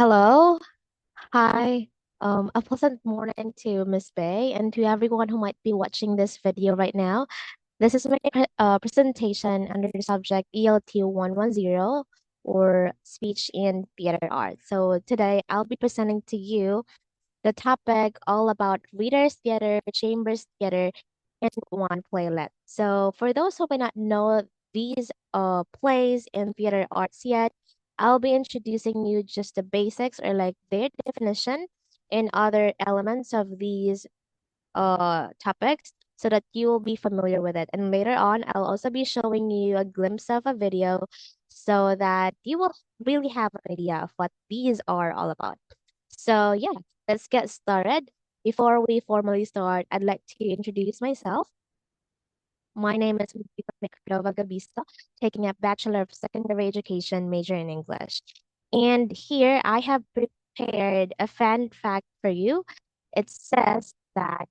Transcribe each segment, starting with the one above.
Hello. Hi. A pleasant morning to Miss Bay and to everyone who might be watching this video right now. This is my presentation under the subject ELT 110 or Speech and Theater Arts. So today I'll be presenting to you the topic all about readers theater, chambers theater, and one playlet. So for those who may not know these plays and theater arts yet, I'll be introducing you just the basics or like their definition and other elements of these topics so that you will be familiar with it. And later on, I'll also be showing you a glimpse of a video so that you will really have an idea of what these are all about. So yeah, let's get started. Before we formally start, I'd like to introduce myself. My name is Ricardo Gabista, taking a Bachelor of Secondary Education major in English. And here I have prepared a fun fact for you. It says that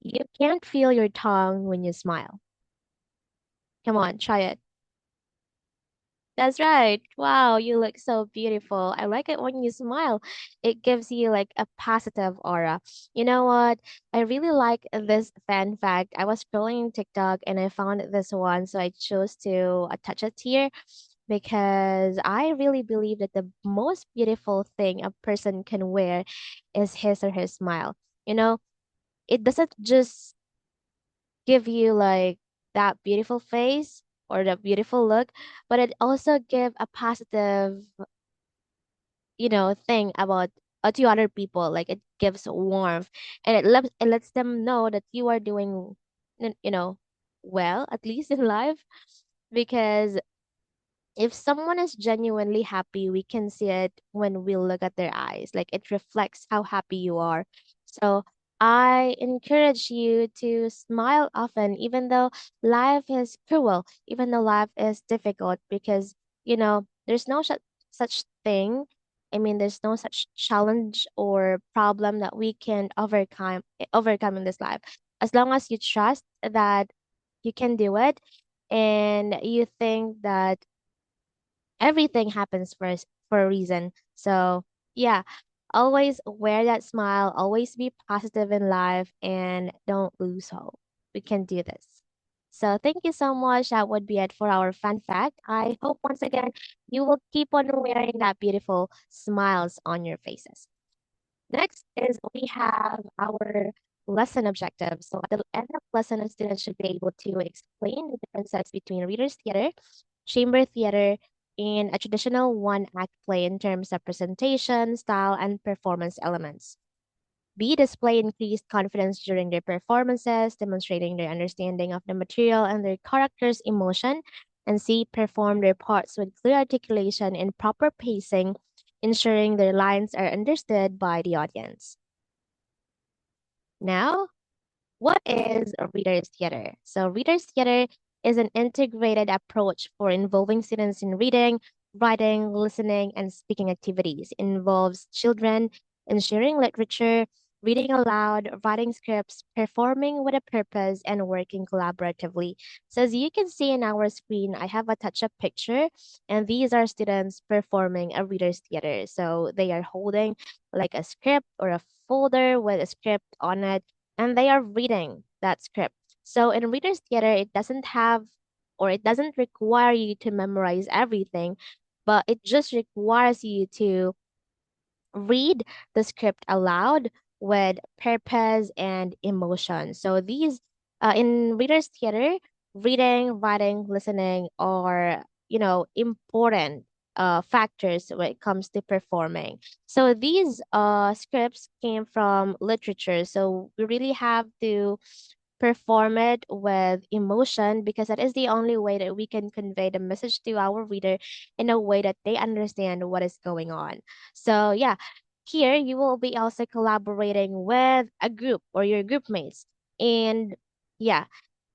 you can't feel your tongue when you smile. Come on, try it. That's right. Wow, you look so beautiful. I like it when you smile. It gives you like a positive aura. You know what? I really like this fan fact. I was scrolling TikTok and I found this one, so I chose to attach it here because I really believe that the most beautiful thing a person can wear is his or her smile. You know, it doesn't just give you like that beautiful face or that beautiful look, but it also give a positive, thing about to other people. Like it gives warmth and it lets them know that you are doing, you know, well, at least in life, because if someone is genuinely happy, we can see it when we look at their eyes. Like it reflects how happy you are. So I encourage you to smile often, even though life is cruel, even though life is difficult, because, there's no such thing. I mean, there's no such challenge or problem that we can overcome in this life. As long as you trust that you can do it and you think that everything happens for a reason. So, yeah, always wear that smile, always be positive in life, and don't lose hope. We can do this. So, thank you so much. That would be it for our fun fact. I hope once again you will keep on wearing that beautiful smiles on your faces. Next is we have our lesson objectives. So at the end of lesson, a student should be able to explain the differences between reader's theater, chamber theater, and a traditional one-act play in terms of presentation, style, and performance elements. B, display increased confidence during their performances, demonstrating their understanding of the material and their character's emotion. And C, perform their parts with clear articulation and proper pacing, ensuring their lines are understood by the audience. Now, what is a reader's theater? So, reader's theater is an integrated approach for involving students in reading, writing, listening, and speaking activities. It involves children in sharing literature, reading aloud, writing scripts, performing with a purpose, and working collaboratively. So, as you can see in our screen, I have a touch-up picture, and these are students performing a reader's theater. So, they are holding like a script or a folder with a script on it and they are reading that script. So in reader's theater, it doesn't require you to memorize everything, but it just requires you to read the script aloud with purpose and emotion. So these, in reader's theater, reading, writing, listening are, important factors when it comes to performing. So these scripts came from literature. So we really have to perform it with emotion because that is the only way that we can convey the message to our reader in a way that they understand what is going on. So, yeah, here you will be also collaborating with a group or your group mates. And yeah,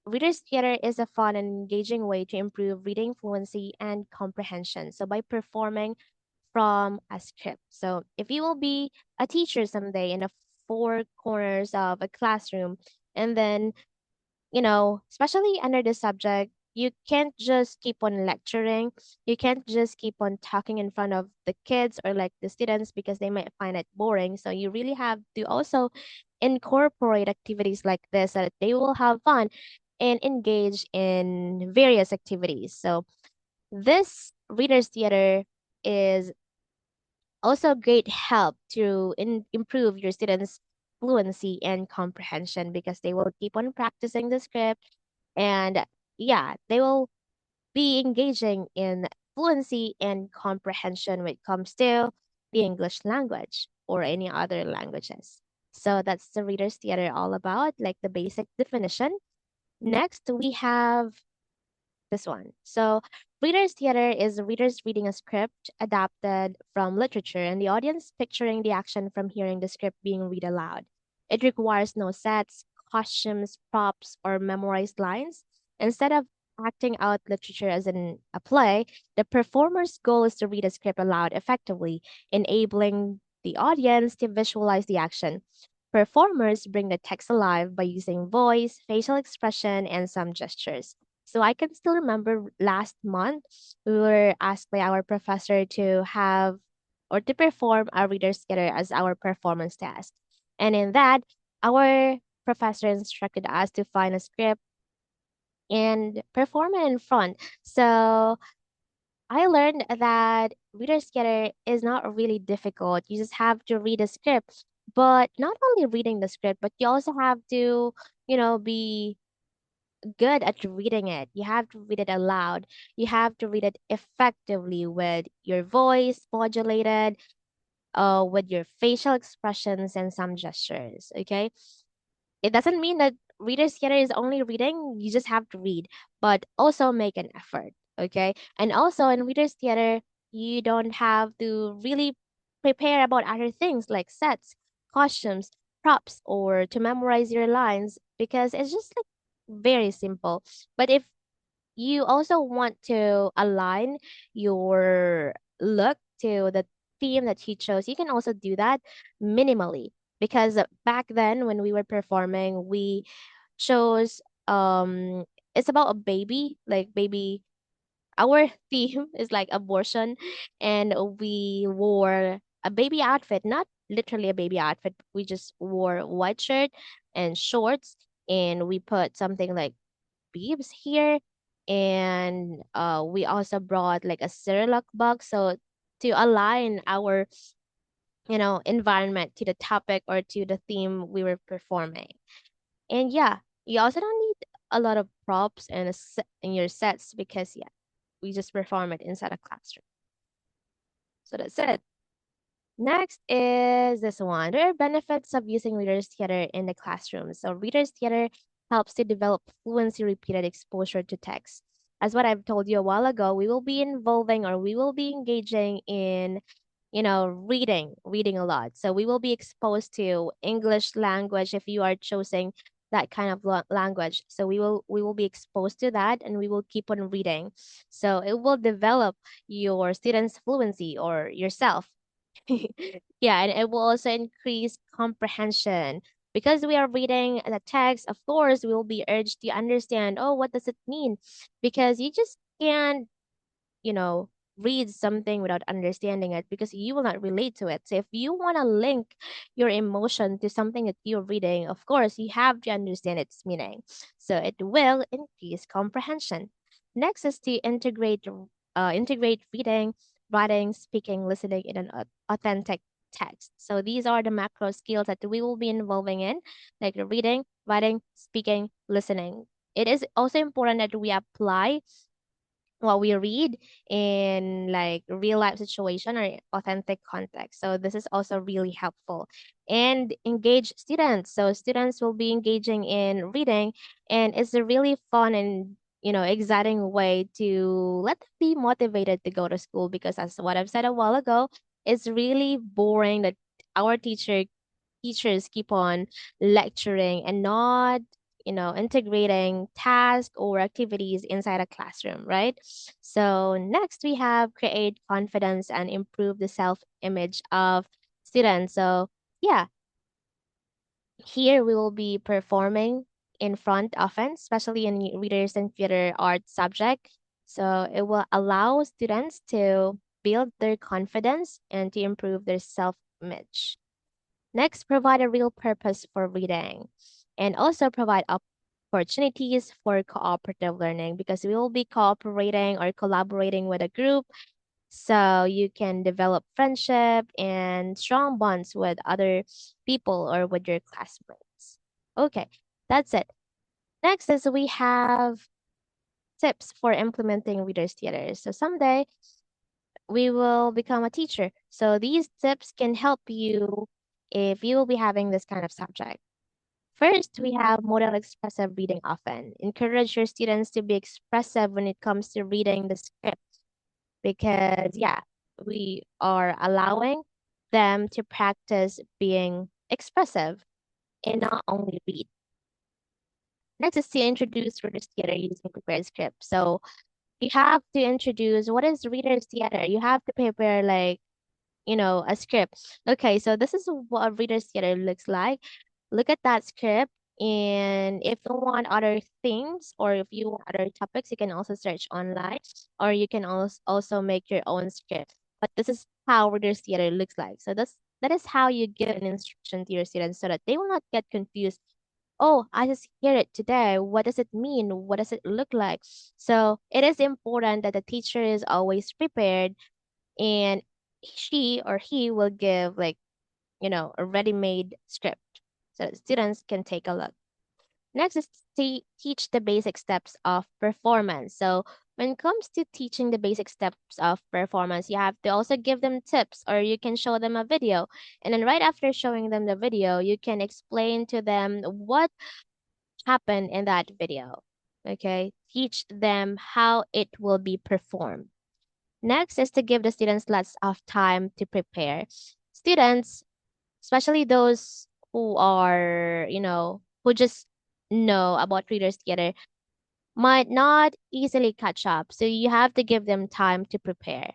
reader's theater is a fun and engaging way to improve reading fluency and comprehension. So, by performing from a script. So, if you will be a teacher someday in the four corners of a classroom, and then especially under this subject, You can't just keep on lecturing. You can't just keep on talking in front of the kids or like the students because they might find it boring. So you really have to also incorporate activities like this so that they will have fun and engage in various activities. So this readers theater is also great help to improve your students' fluency and comprehension because they will keep on practicing the script and yeah, they will be engaging in fluency and comprehension when it comes to the English language or any other languages. So that's the readers theater all about, like the basic definition. Next, we have this one. So, readers' theater is readers reading a script adapted from literature and the audience picturing the action from hearing the script being read aloud. It requires no sets, costumes, props, or memorized lines. Instead of acting out literature as in a play, the performer's goal is to read a script aloud effectively, enabling the audience to visualize the action. Performers bring the text alive by using voice, facial expression, and some gestures. So I can still remember last month we were asked by our professor to have or to perform a reader's theater as our performance task. And in that, our professor instructed us to find a script and perform it in front. So I learned that reader's theater is not really difficult. You just have to read a script, but not only reading the script, but you also have to, be good at reading it. You have to read it aloud. You have to read it effectively with your voice modulated, with your facial expressions and some gestures. Okay. It doesn't mean that reader's theater is only reading. You just have to read, but also make an effort. Okay. And also in reader's theater, you don't have to really prepare about other things like sets, costumes, props, or to memorize your lines because it's just like very simple. But if you also want to align your look to the theme that he chose, you can also do that minimally. Because back then when we were performing, we chose it's about a baby, like baby our theme is like abortion and we wore a baby outfit, not literally a baby outfit. We just wore white shirt and shorts and we put something like beeps here and we also brought like a Cerelac box so to align our environment to the topic or to the theme we were performing. And yeah, you also don't need a lot of props and in your sets because yeah, we just perform it inside a classroom. So that's it. Next is this one. There are benefits of using readers theater in the classroom. So readers theater helps to develop fluency repeated exposure to text. As what I've told you a while ago, we will be involving or we will be engaging in, reading a lot. So we will be exposed to English language if you are choosing that kind of language. So we will be exposed to that and we will keep on reading. So it will develop your students' fluency or yourself. Yeah, and it will also increase comprehension. Because we are reading the text, of course, we will be urged to understand, oh, what does it mean? Because you just can't, you know, read something without understanding it because you will not relate to it. So if you want to link your emotion to something that you're reading, of course, you have to understand its meaning. So it will increase comprehension. Next is to integrate reading, writing, speaking, listening in an authentic text. So these are the macro skills that we will be involving in, like the reading, writing, speaking, listening. It is also important that we apply what we read in like real life situation or authentic context. So this is also really helpful. And engage students. So students will be engaging in reading and it's a really fun and exciting way to let them be motivated to go to school because as what I've said a while ago, it's really boring that our teachers keep on lecturing and not integrating tasks or activities inside a classroom, right? So next we have create confidence and improve the self-image of students. So yeah, here we will be performing in front often, especially in readers and theater art subject. So it will allow students to build their confidence and to improve their self-image. Next, provide a real purpose for reading and also provide opportunities for cooperative learning because we will be cooperating or collaborating with a group so you can develop friendship and strong bonds with other people or with your classmates. Okay, that's it. Next is we have tips for implementing readers theater. So someday we will become a teacher. So these tips can help you if you will be having this kind of subject. First, we have model expressive reading often. Encourage your students to be expressive when it comes to reading the script because, yeah, we are allowing them to practice being expressive and not only read. Next is to introduce readers theater using prepared script. So you have to introduce what is readers theater. You have to prepare like a script. Okay, so this is what a reader's theater looks like. Look at that script, and if you want other things or if you want other topics, you can also search online, or you can also make your own script. But this is how reader's theater looks like. So that is how you give an instruction to your students so that they will not get confused. Oh, I just hear it today. What does it mean? What does it look like? So it is important that the teacher is always prepared and she or he will give like a ready-made script so that students can take a look. Next is to teach the basic steps of performance. So when it comes to teaching the basic steps of performance, you have to also give them tips or you can show them a video. And then right after showing them the video, you can explain to them what happened in that video. Okay, teach them how it will be performed. Next is to give the students lots of time to prepare. Students, especially those who are, who just know about readers theater, might not easily catch up. So you have to give them time to prepare.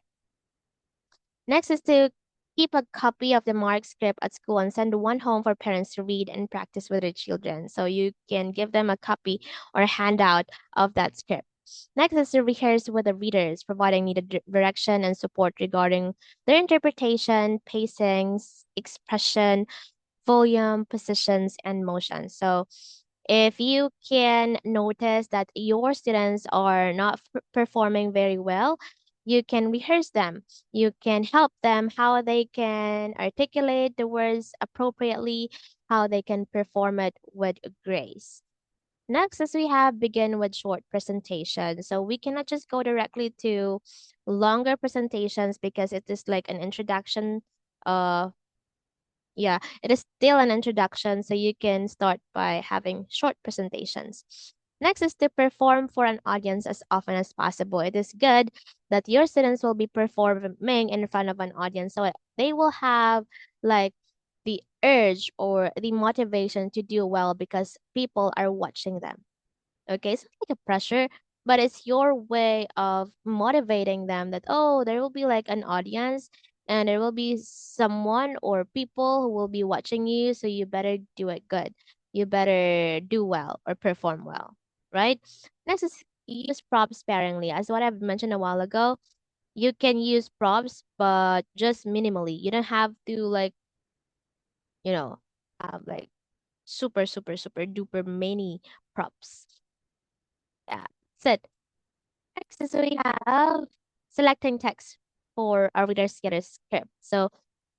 Next is to keep a copy of the marked script at school and send one home for parents to read and practice with their children. So you can give them a copy or a handout of that script. Next is to rehearse with the readers, providing needed direction and support regarding their interpretation, pacings, expression, volume, positions, and motion. So if you can notice that your students are not performing very well, you can rehearse them. You can help them how they can articulate the words appropriately, how they can perform it with grace. Next, as we have begin with short presentation. So we cannot just go directly to longer presentations because it is like an introduction uh yeah, it is still an introduction, so you can start by having short presentations. Next is to perform for an audience as often as possible. It is good that your students will be performing in front of an audience so they will have like the urge or the motivation to do well because people are watching them. Okay, it's not like a pressure, but it's your way of motivating them that, oh, there will be like an audience and there will be someone or people who will be watching you, so you better do it good. You better do well or perform well, right? Next is use props sparingly. As what I've mentioned a while ago, you can use props, but just minimally. You don't have to like, you know, have like super, super, super duper many props. Yeah. That's it. Next is we have selecting text for a reader's get a script. So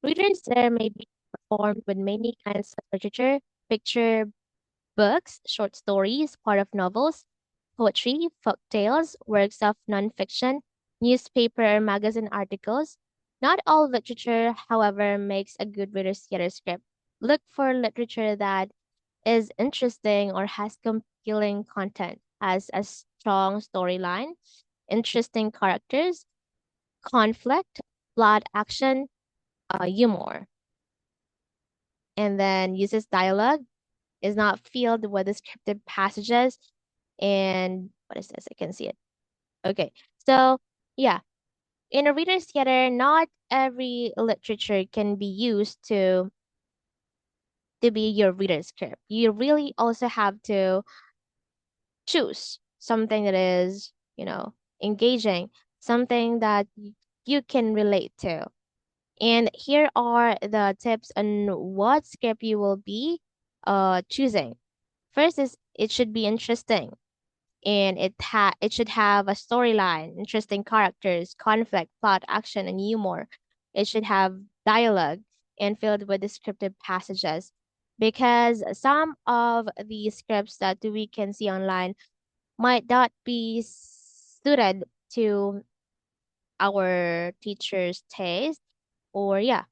readers there may be performed with many kinds of literature, picture books, short stories, part of novels, poetry, folk tales, works of nonfiction, newspaper or magazine articles. Not all literature, however, makes a good reader's theater script. Look for literature that is interesting or has compelling content, has a strong storyline, interesting characters, conflict, plot, action, humor, and then uses dialogue, is not filled with descriptive passages, and what is this? I can see it. Okay, so yeah, in a reader's theater, not every literature can be used to be your reader's script. You really also have to choose something that is, engaging, something that you can relate to. And here are the tips on what script you will be choosing. First is it should be interesting, and it should have a storyline, interesting characters, conflict, plot, action, and humor. It should have dialogue and filled with descriptive passages, because some of the scripts that we can see online might not be suited to our teacher's taste. Or yeah,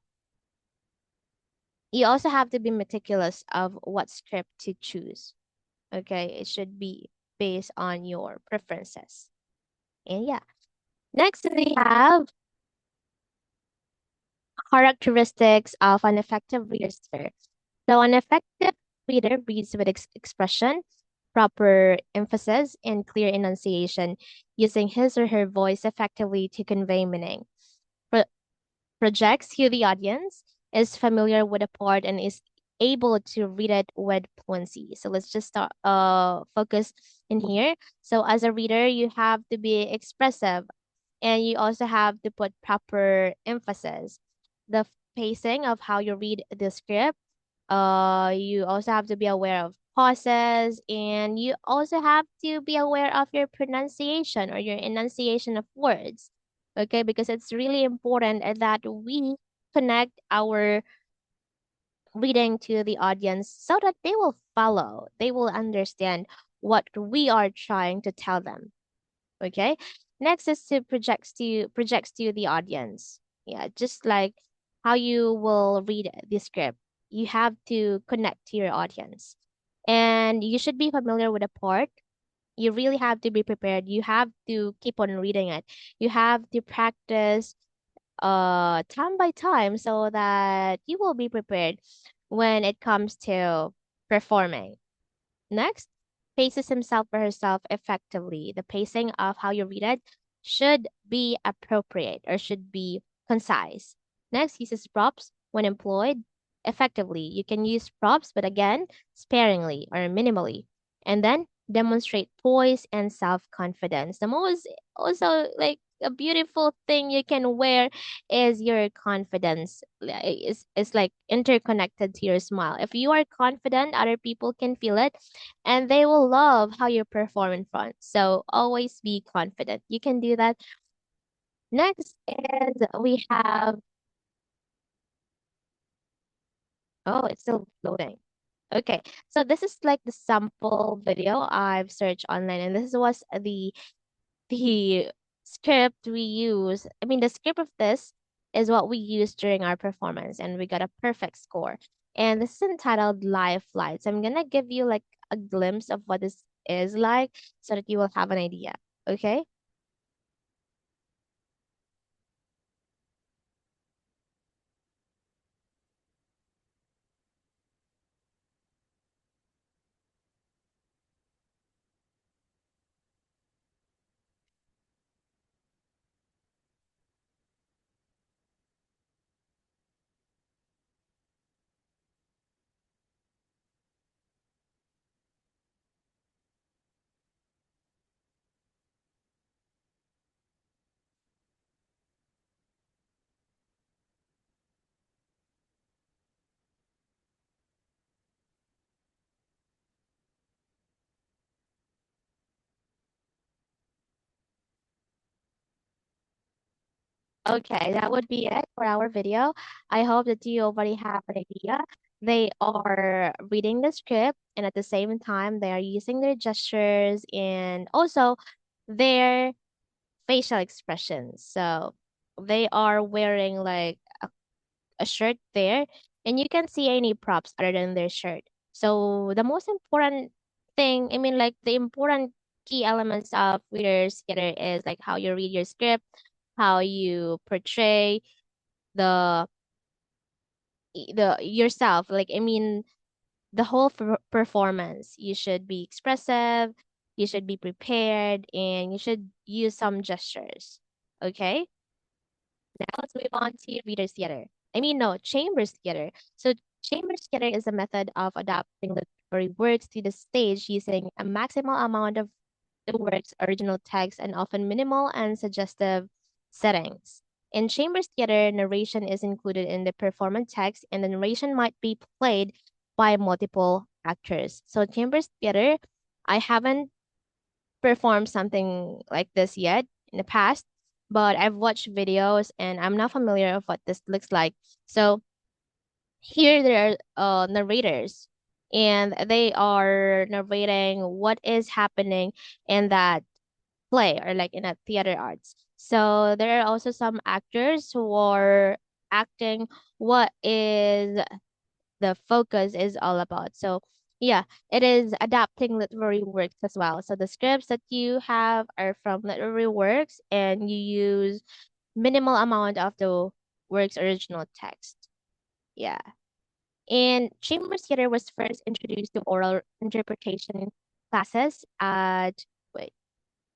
you also have to be meticulous of what script to choose. Okay, it should be based on your preferences. And yeah, next we have characteristics of an effective reader. So an effective reader reads with expression, proper emphasis, and clear enunciation, using his or her voice effectively to convey meaning. Pro- Projects who the audience is familiar with a part and is able to read it with fluency. So let's just start focus in here. So as a reader, you have to be expressive, and you also have to put proper emphasis. The pacing of how you read the script. You also have to be aware of pauses, and you also have to be aware of your pronunciation or your enunciation of words. Okay, because it's really important that we connect our reading to the audience so that they will follow, they will understand what we are trying to tell them. Okay. Next is to projects to the audience. Yeah, just like how you will read the script, you have to connect to your audience, and you should be familiar with the part. You really have to be prepared. You have to keep on reading it. You have to practice time by time so that you will be prepared when it comes to performing. Next, paces himself or herself effectively. The pacing of how you read it should be appropriate or should be concise. Next, uses props when employed effectively. You can use props, but again, sparingly or minimally. And then demonstrate poise and self-confidence. The most also like a beautiful thing you can wear is your confidence. It's like interconnected to your smile. If you are confident, other people can feel it, and they will love how you perform in front. So always be confident. You can do that. Next is we have, oh, it's still loading. Okay, so this is like the sample video I've searched online, and this was the script we use. I mean, the script of this is what we used during our performance, and we got a perfect score. And this is entitled Live Flights. I'm gonna give you like a glimpse of what this is like so that you will have an idea. Okay? Okay, that would be it for our video. I hope that you already have an idea. They are reading the script, and at the same time, they are using their gestures and also their facial expressions. So they are wearing like a shirt there, and you can see any props other than their shirt. So the most important thing, I mean, like the important key elements of readers theater is like how you read your script, how you portray the the yourself. Like I mean, the whole performance. You should be expressive, you should be prepared, and you should use some gestures. Okay. Now let's move on to readers theater. I mean, no, chambers theater. So Chamber theater is a method of adapting literary works to the stage using a maximal amount of the work's original text and often minimal and suggestive settings. In Chambers theater, narration is included in the performance text, and the narration might be played by multiple actors. So, Chambers theater, I haven't performed something like this yet in the past, but I've watched videos and I'm not familiar with what this looks like. So, here there are narrators and they are narrating what is happening in that play or like in a theater arts. So there are also some actors who are acting what is the focus is all about. So yeah, it is adapting literary works as well. So the scripts that you have are from literary works and you use minimal amount of the work's original text. Yeah. And chamber theater was first introduced to oral interpretation classes at wait,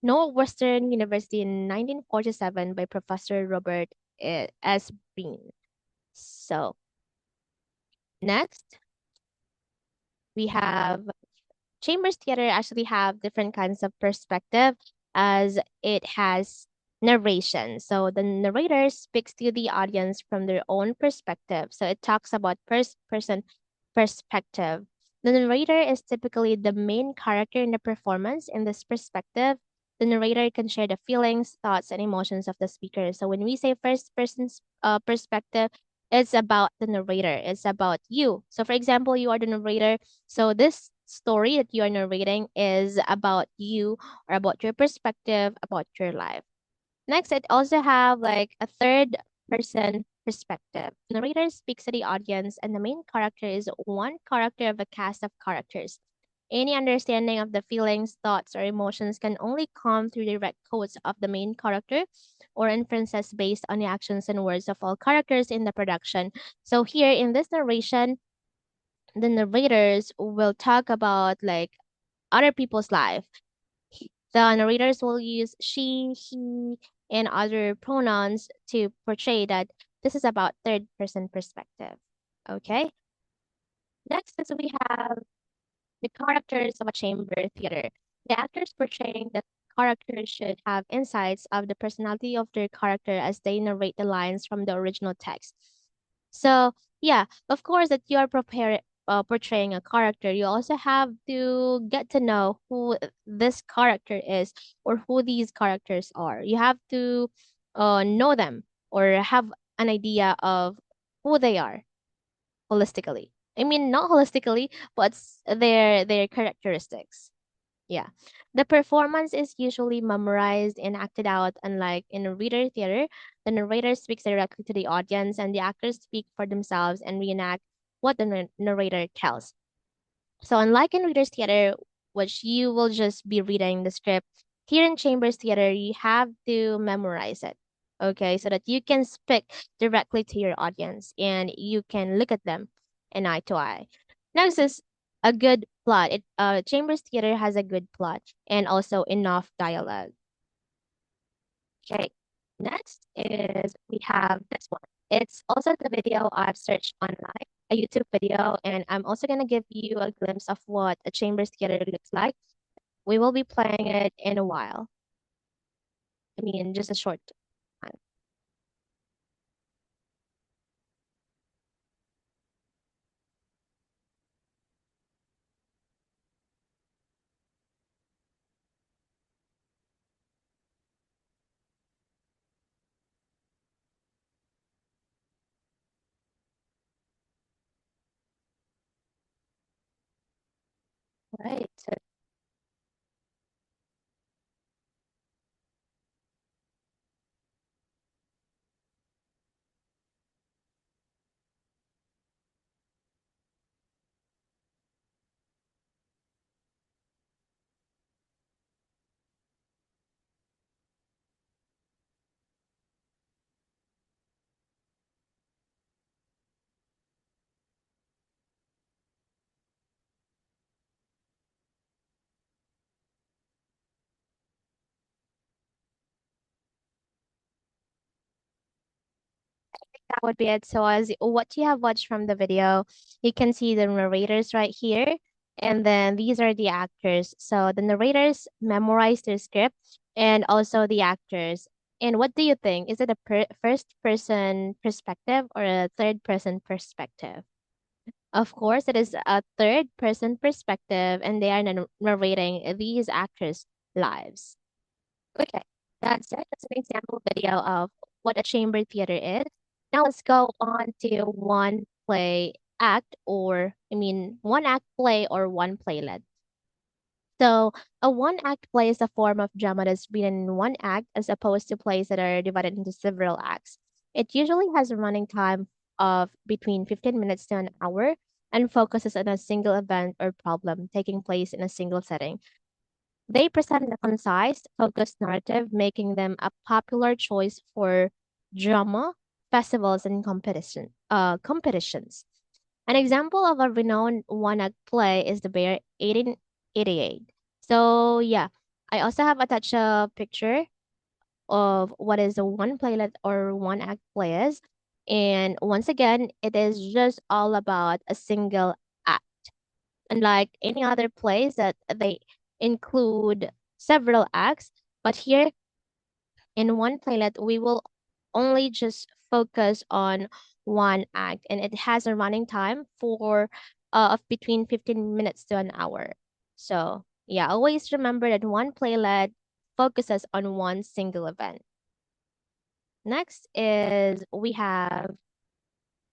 Northwestern University in 1947 by Professor Robert S. Bean. So next we have Chambers theater actually have different kinds of perspective as it has narration. So the narrator speaks to the audience from their own perspective. So it talks about first person perspective. The narrator is typically the main character in the performance. In this perspective, the narrator can share the feelings, thoughts, and emotions of the speaker. So when we say first person's perspective, it's about the narrator. It's about you. So for example, you are the narrator, so this story that you are narrating is about you or about your perspective about your life. Next, it also have like a third person perspective. Narrator speaks to the audience and the main character is one character of a cast of characters. Any understanding of the feelings, thoughts, or emotions can only come through direct quotes of the main character or inferences based on the actions and words of all characters in the production. So here in this narration, the narrators will talk about like other people's life. The narrators will use she, he, and other pronouns to portray that this is about third person perspective. Okay. Next is we have the characters of a chamber theater. The actors portraying the characters should have insights of the personality of their character as they narrate the lines from the original text. So, yeah, of course, that you are portraying a character, you also have to get to know who this character is or who these characters are. You have to know them or have an idea of who they are holistically. I mean, not holistically, but their characteristics. Yeah. The performance is usually memorized and acted out, unlike in a reader theater. The narrator speaks directly to the audience, and the actors speak for themselves and reenact what the narrator tells. So unlike in Reader's Theater, which you will just be reading the script, here in Chambers Theater, you have to memorize it. Okay, so that you can speak directly to your audience and you can look at them an eye to eye. Next is a good plot. Chambers Theater has a good plot and also enough dialogue. Okay, next is we have this one. It's also the video I've searched online, a YouTube video, and I'm also gonna give you a glimpse of what a chambers theater looks like. We will be playing it in a while. I mean, just a short time. Right. So that would be it. So as what you have watched from the video, you can see the narrators right here. And then these are the actors. So the narrators memorize their script and also the actors. And what do you think? Is it a first person perspective or a third person perspective? Of course, it is a third person perspective and they are narrating these actors' lives. Okay, that's it. That's an example video of what a chamber theater is. Now let's go on to one play act or, I mean, one act play or one playlet. So a one act play is a form of drama that's written in one act as opposed to plays that are divided into several acts. It usually has a running time of between 15 minutes to an hour and focuses on a single event or problem taking place in a single setting. They present a concise, focused narrative, making them a popular choice for drama, festivals, and competitions. An example of a renowned one-act play is The Bear 1888. So yeah, I also have attached a picture of what is a one playlet or one act play is. And once again, it is just all about a single act. Unlike any other plays that they include several acts, but here in one playlet, we will only just focus on one act, and it has a running time for of between 15 minutes to an hour. So yeah, always remember that one playlet focuses on one single event. Next is we have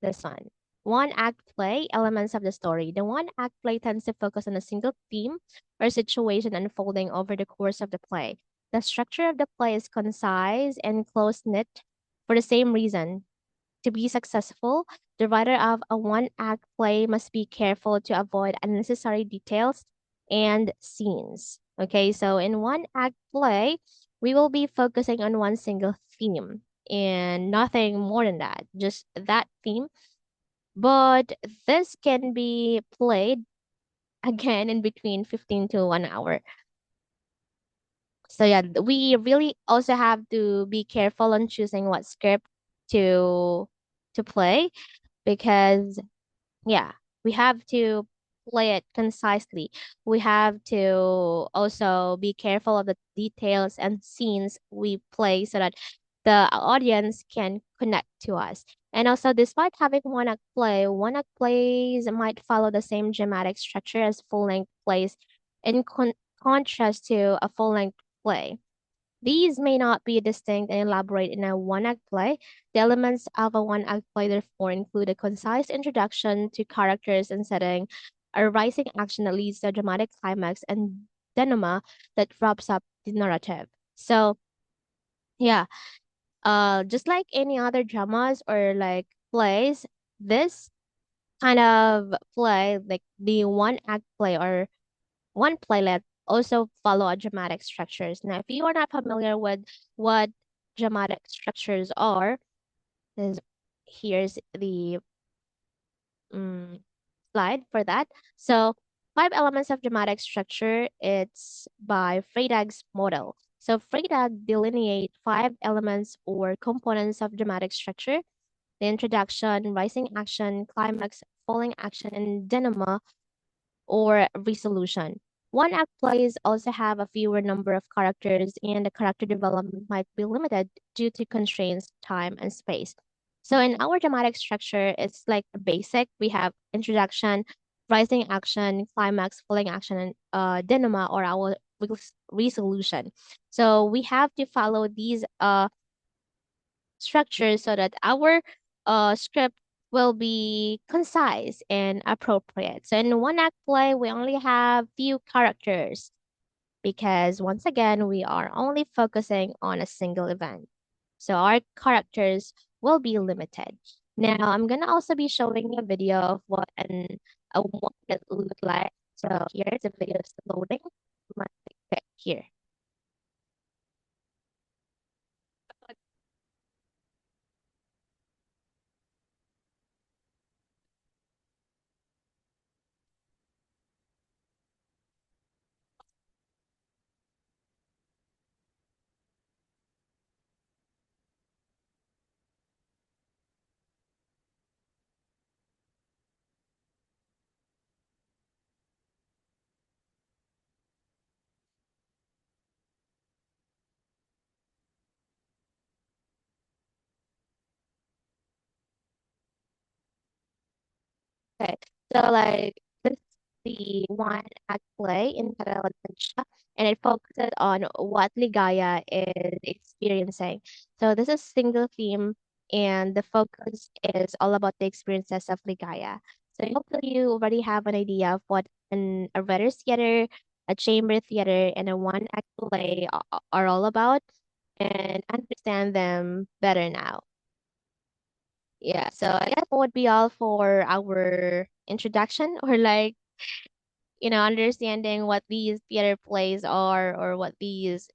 this one. One act play, elements of the story. The one act play tends to focus on a single theme or situation unfolding over the course of the play. The structure of the play is concise and close knit for the same reason. To be successful, the writer of a one act play must be careful to avoid unnecessary details and scenes. Okay, so in one act play, we will be focusing on one single theme and nothing more than that, just that theme, but this can be played again in between 15 to 1 hour. So yeah, we really also have to be careful on choosing what script to to play because yeah, we have to play it concisely. We have to also be careful of the details and scenes we play so that the audience can connect to us. And also, despite having one act plays might follow the same dramatic structure as full length plays in contrast to a full length play. These may not be distinct and elaborate in a one act play. The elements of a one act play, therefore, include a concise introduction to characters and setting, a rising action that leads to a dramatic climax, and denouement that wraps up the narrative. So, yeah, just like any other dramas or like plays, this kind of play, like the one act play or one playlet also follow a dramatic structures. Now, if you are not familiar with what dramatic structures are, is here's the um, slide for that. So, five elements of dramatic structure. It's by Freitag's model. So, Freytag delineate five elements or components of dramatic structure: the introduction, rising action, climax, falling action, and denouement or resolution. One act plays also have a fewer number of characters, and the character development might be limited due to constraints, time, and space. So in our dramatic structure, it's like basic. We have introduction, rising action, climax, falling action, and denouement or our resolution. So we have to follow these structure so that our script will be concise and appropriate. So in one act play, we only have few characters because once again, we are only focusing on a single event. So our characters will be limited. Now I'm gonna also be showing you a video of what a one that look like. So here's the video loading. Let's click here. Okay, so like this is the one act play in Catalonia, and it focuses on what Ligaya is experiencing. So this is single theme, and the focus is all about the experiences of Ligaya. So hopefully you already have an idea of what a writer's theater, a chamber theater, and a one act play are all about, and understand them better now. Yeah, so I guess that would be all for our introduction or like, understanding what these theater plays are or what these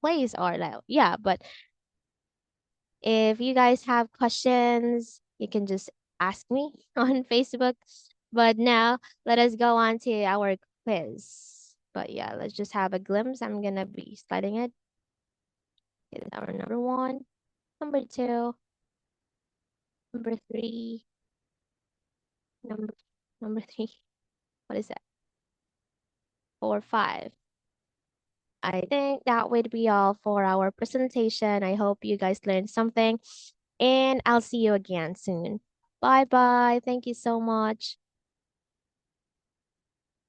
plays are like. Yeah, but if you guys have questions, you can just ask me on Facebook. But now let us go on to our quiz. But yeah, let's just have a glimpse. I'm gonna be sliding it. It's our number one, number two, number three, number number three. What is that? Four, five. I think that would be all for our presentation. I hope you guys learned something, and I'll see you again soon. Bye bye. Thank you so much.